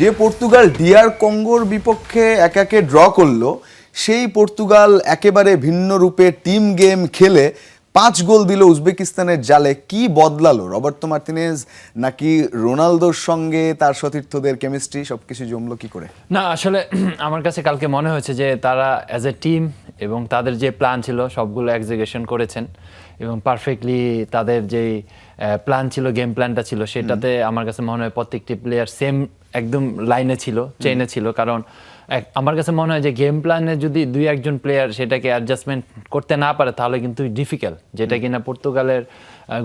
যে Portugal DR কঙ্গোর বিপক্ষে একে ড্র করলো, সেই পর্তুগাল একেবারে ভিন্ন রূপে টিম গেম খেলে 5 গোল দিল উজবেকিস্তানের জালে। কি বদলালো? রবার্তো মার্টিনেজ নাকি রোনালদোর সঙ্গে তার সতীর্থদের কেমিস্ট্রি সবকিছু জমলো কি করে? না আসলে আমার কাছে কালকে মনে হয়েছে যে তারা অ্যাজ এ টিম এবং তাদের যে প্ল্যান ছিল সবগুলো এক্সিকিউশন করেছেন এবং পারফেক্টলি তাদের যেই প্ল্যান ছিল, গেম প্ল্যানটা ছিল, সেটাতে আমার কাছে মনে হয় প্রত্যেকটি প্লেয়ার সেম একদম লাইনে ছিল, চেইনে ছিল। কারণ আমার কাছে মনে হয় যে গেম প্ল্যানে যদি 2-1 প্লেয়ার সেটাকে অ্যাডজাস্টমেন্ট করতে না পারে তাহলে কিন্তু ডিফিকাল্ট, যেটা কিনা পর্তুগালের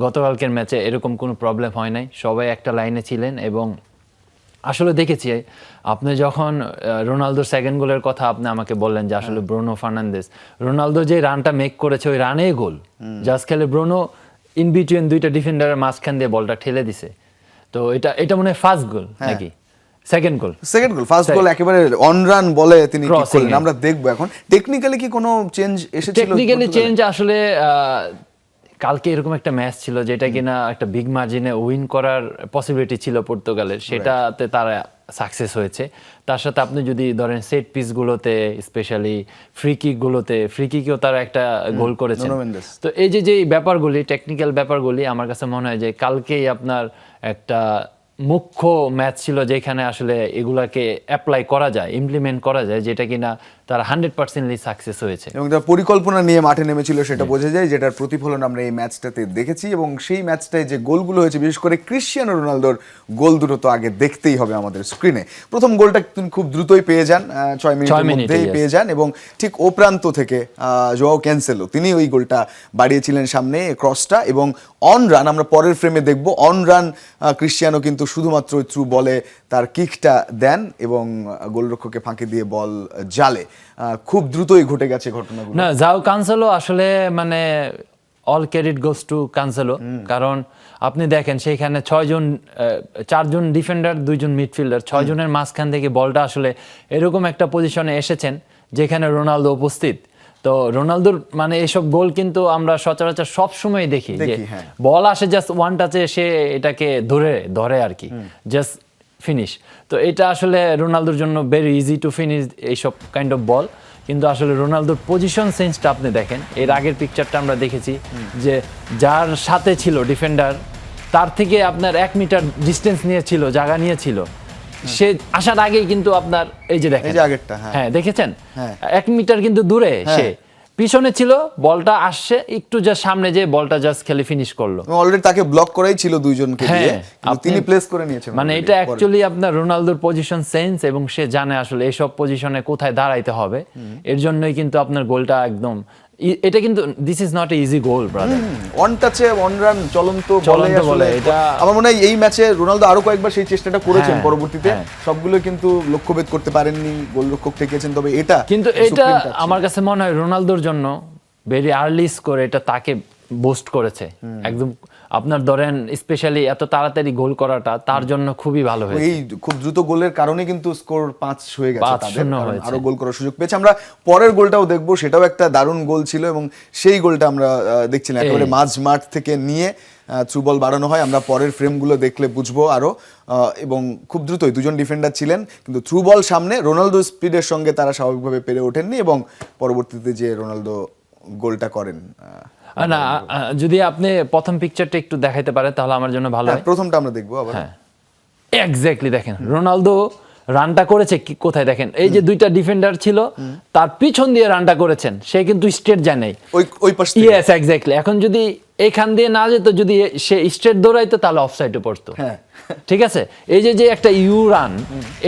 গতকালকের ম্যাচে এরকম কোনো প্রবলেম হয় নাই, সবাই একটা লাইনে ছিলেন। এবং আসলে দেখেছি আপনি যখন রোনালদোর সেকেন্ড গোলের কথা আপনি আমাকে বললেন যে আসলে ব্রুনো ফার্নান্দেজ, রোনালদো যে রানটা মেক করেছে ওই রানেই গোল, জাস্ট খেলে ব্রুনো ইন বিটুইন দুইটা ডিফেন্ডারের মাঝখান দিয়ে বলটা ঠেলে দিছে। তো এটা মনে হয় ফার্স্ট গোল নাকি সেকেন্ড গোল? ফার্স্ট গোল একেবারে অন রান বলে তিনি কি করলেন আমরা দেখবো এখন। টেকনিক্যালি কি কোনো চেঞ্জ এসেছিল? টেকনিক্যালি চেঞ্জ আসলে কালকে এরকম একটা ম্যাচ ছিল যেটা কিনা একটা বিগ মার্জিনে উইন করার পসিবিলিটি ছিল পর্তুগালের, সেটাতে তারা সাকসেস হয়েছে। তার সাথে আপনি যদি ধরেন সেট পিসগুলোতে, স্পেশালি ফ্রি কিকেও তারা একটা গোল করেছে। তো এই যে ব্যাপারগুলি, টেকনিক্যাল ব্যাপারগুলি আমার কাছে মনে হয় যে কালকেই আপনার একটা মুখ্য ম্যাচ ছিল যেখানে আসলে এগুলাকে অ্যাপ্লাই করা যায়, ইমপ্লিমেন্ট করা যায়, যেটা কিনা তারা 100% সাকসেস হয়েছে এবং তার পরিকল্পনা নিয়ে মাঠে নেমেছিল সেটা বোঝা যায়, যেটার প্রতিফলন আমরা এই ম্যাচটাতে দেখেছি। এবং সেই ম্যাচটায় যে গোলগুলো হয়েছে, বিশেষ করে ক্রিশ্চিয়ানো রোনালদোর গোল দুটো তো আগে দেখতেই হবে আমাদের স্ক্রিনে। প্রথম গোলটা তিনি খুব দ্রুতই পেয়ে যান, 6 মিনিটের মধ্যেই পেয়ে যান এবং ঠিক ও প্রান্ত থেকে জোয়াও ক্যানসেলো তিনি ওই গোলটা বাড়িয়েছিলেন সামনে, ক্রসটা। এবং অন রান আমরা পরের ফ্রেমে দেখব, অন রান ক্রিশ্চিয়ানো কিন্তু শুধুমাত্র থ্রু বলে তার কিকটা দেন এবং গোলরক্ষককে ফাঁকি দিয়ে বল জালে। খুব দ্রুতই ঘটে গেছে ঘটনাগুলো। না, জাও ক্যানসেলো আসলে মানে all credit goes to Cancelo. কারণ আপনি দেখেন সেইখানে 4জন ডিফেন্ডার, 2জন মিডফিল্ডার, 6 জনের মাঝখান থেকে বলটা আসলে এরকম একটা পজিশনে এসেছেন যেখানে রোনালদো উপস্থিত। তো রোনালদোর মানে এইসব গোল কিন্তু আমরা সচরাচর সব সময় দেখি যে বল আসে জাস্ট ওয়ান টাচে সে এটাকে ধরে আর কি, জাস্ট ফিনিশ। তো এটা আসলে রোনালদোর জন্য ভেরি ইজি টু ফিনিশ এইসব কাইন্ড অফ বল। কিন্তু আসলে রোনালদোর পজিশন সেন্সটা আপনি দেখেন, এর আগের পিকচারটা আমরা দেখেছি যে যার সাথে ছিল ডিফেন্ডার তার থেকে আপনার 1 মিটার ডিস্টেন্স নিয়েছিল, জায়গা নিয়েছিল, সে আসার আগেই কিন্তু আপনার এই যে দেখেন, হ্যাঁ দেখেছেন 1 মিটার কিন্তু দূরে সে পিছনে ছিল, বলটা আসছে একটু জাস্ট সামনে, যে বলটা জাস্ট খেলে ফিনিশ করলো। অলরেডি তাকে ব্লক করাই ছিল দুইজনকে দিয়ে, কিন্তু তিনি প্লেস করে নিয়েছেন। মানে এটা অ্যাকচুয়ালি আপনার রোনালদোর পজিশন সেন্স, এবং সে জানে আসলে এইসব পজিশনে কোথায় দাঁড়াইতে হবে। এর জন্যই কিন্তু আপনার গোলটা একদম, এটা কিন্তু this is not a easy goal brother. On টাচে অন রান চলন্ত বলে এটা আমার মনে হয় এই ম্যাচে রোনালদো আরো কয়েকবার সেই চেষ্টাটা করেছেন, পরবর্তীতে সবগুলো কিন্তু লক্ষ্যভেদ করতে পারেননি, গোলরক্ষক ঠেকিয়েছেন। তবে এটা আমার কাছে মনে হয় রোনালদোর জন্য ভেরি আর্লি স্কোর, এটা তাকে বুস্ট করেছে একদম। আপনার ধরেন স্পেশালি এত তাড়াতাড়ি গোল করাটা তার জন্য খুবই ভালো হয়েছে। এই খুব দ্রুত গোলের কারণে কিন্তু স্কোর 5 হয়ে গেছে তাদের, আরো গোল করার সুযোগ পেয়েছে। আমরা পরের গোলটাও দেখবো, সেটাও একটা দারুণ গোল ছিল এবং সেই গোলটা আমরা দেখছিলাম একেবারে মাঝ মাঠ থেকে নিয়ে থ্রু বল বাড়ানো হয়। আমরা পরের ফ্রেমগুলো দেখলে বুঝবো আরো। এবং খুব দ্রুতই 2জন ডিফেন্ডার ছিলেন, কিন্তু থ্রু বল সামনে রোনালদো স্পিডের সঙ্গে তারা স্বাভাবিকভাবে পেরে ওঠেননি এবং পরবর্তীতে যে রোনালদো গোলটা করেন। না, যদি আপনি প্রথম পিকচারটা একটু দেখাইতে পারেন তাহলে আমার জন্য ভালো হয়। প্রথমটা আমরা দেখবো আবার। এক্স্যাক্টলি দেখেন রোনালদো রানটা করেছে কোথায় দেখেন, এই যে 2টা ডিফেন্ডার ছিল তার পিছন দিয়ে রানটা করেছেন, সে কিন্তু স্ট্রেট যায় নাই ওই পাশ থেকে। Yes exactly. এখন যদি এখান দিয়ে না যেত, যদি সে স্ট্রেট দৌড়াইতো তাহলে অফসাইডে পড়তো। ঠিক আছে, এই যে একটা ইউ রান,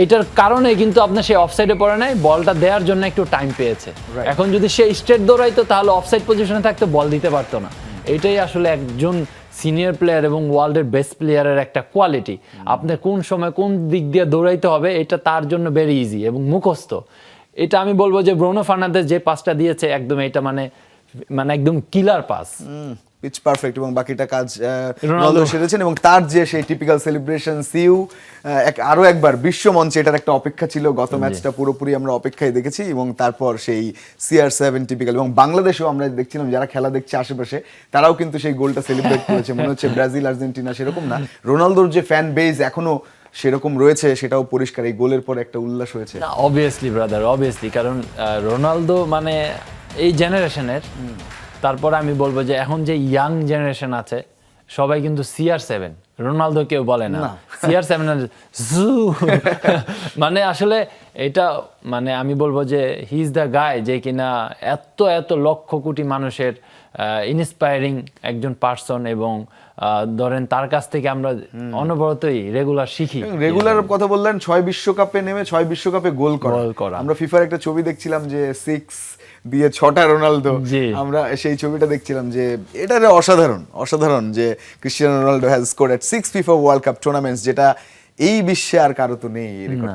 এটার কারণে কিন্তু আপনার সে অফসাইডে পড়ে নাই, বলটা দেওয়ার জন্য একটু টাইম পেয়েছে। এখন যদি সে স্ট্রেট দৌড়াইতো তাহলে অফসাইড পজিশনে থাকতো, বল দিতে পারতো না। এটাই আসলে একজন সিনিয়র প্লেয়ার এবং ওয়ার্ল্ডের বেস্ট প্লেয়ারের একটা কোয়ালিটি। আপনার কোন সময় কোন দিক দিয়ে দৌড়াইতে হবে এটা তার জন্য ভেরি ইজি এবং মুখস্থ। এটা আমি বলবো যে ব্রুনো ফার্নান্দেজ যে পাসটা দিয়েছে একদম, এটা মানে একদম কিলার পাস, পিচ পারফেক্ট, এবং বাকিটা কাজ রোনালদো সেরেছেন। এবং তার যে সেই টিপিক্যাল সেলিব্রেশন সিউ আরো একবার বিশ্ব মঞ্চে, এটার একটা অপেক্ষা ছিল। গত ম্যাচটা পুরোপুরি আমরা অপেক্ষায় দেখেছি এবং তারপর সেই CR7 টিপিক্যাল। এবং বাংলাদেশেও আমরা দেখছিলাম যারা খেলা দেখছে আশেপাশে, তারাও কিন্তু সেই গোলটা সেলিব্রেট করেছে। মনে হচ্ছে ব্রাজিল আর্জেন্টিনা সেরকম না, রোনালদোর যে ফ্যান বেজ এখনো সেরকম রয়েছে, সেটাও পরিষ্কার। এই গোলের পর একটা উল্লাস হয়েছে। না অবভিয়াসলি ব্রাদার, অবভিয়াসলি, কারণ রোনালদো মানে এই জেনারেশনের, তারপর আমি বলবো যে এখন যে ইয়াং জেনারেশন আছে সবাই কিন্তু CR7, রোনালদো কেউ বলে না, CR7 মানে আসলে এটা মানে আমি বলবো যে হি ইজ দ্য গাই যে কিনা এত এত লক্ষ কোটি মানুষের ইন্সপায়ারিং একজন পার্সন, এবং ধরেন তার কাছ থেকে আমরা অনবরতই রেগুলার শিখি। রেগুলার কথা বললেন, 6 বিশ্বকাপে নেমে 6 বিশ্বকাপে গোল গোল করা। আমরা ফিফার একটা ছবি দেখছিলাম যে 6 দিয়ে 6টা রোনালদো, জি। আমরা সেই ছবিটা দেখছিলাম যে এটা অসাধারণ অসাধারণ যে Cristiano Ronaldo has scored at 6 FIFA world cup tournaments, যেটা এই বিশ্বে আর কারো তো নেই এই রেকর্ড।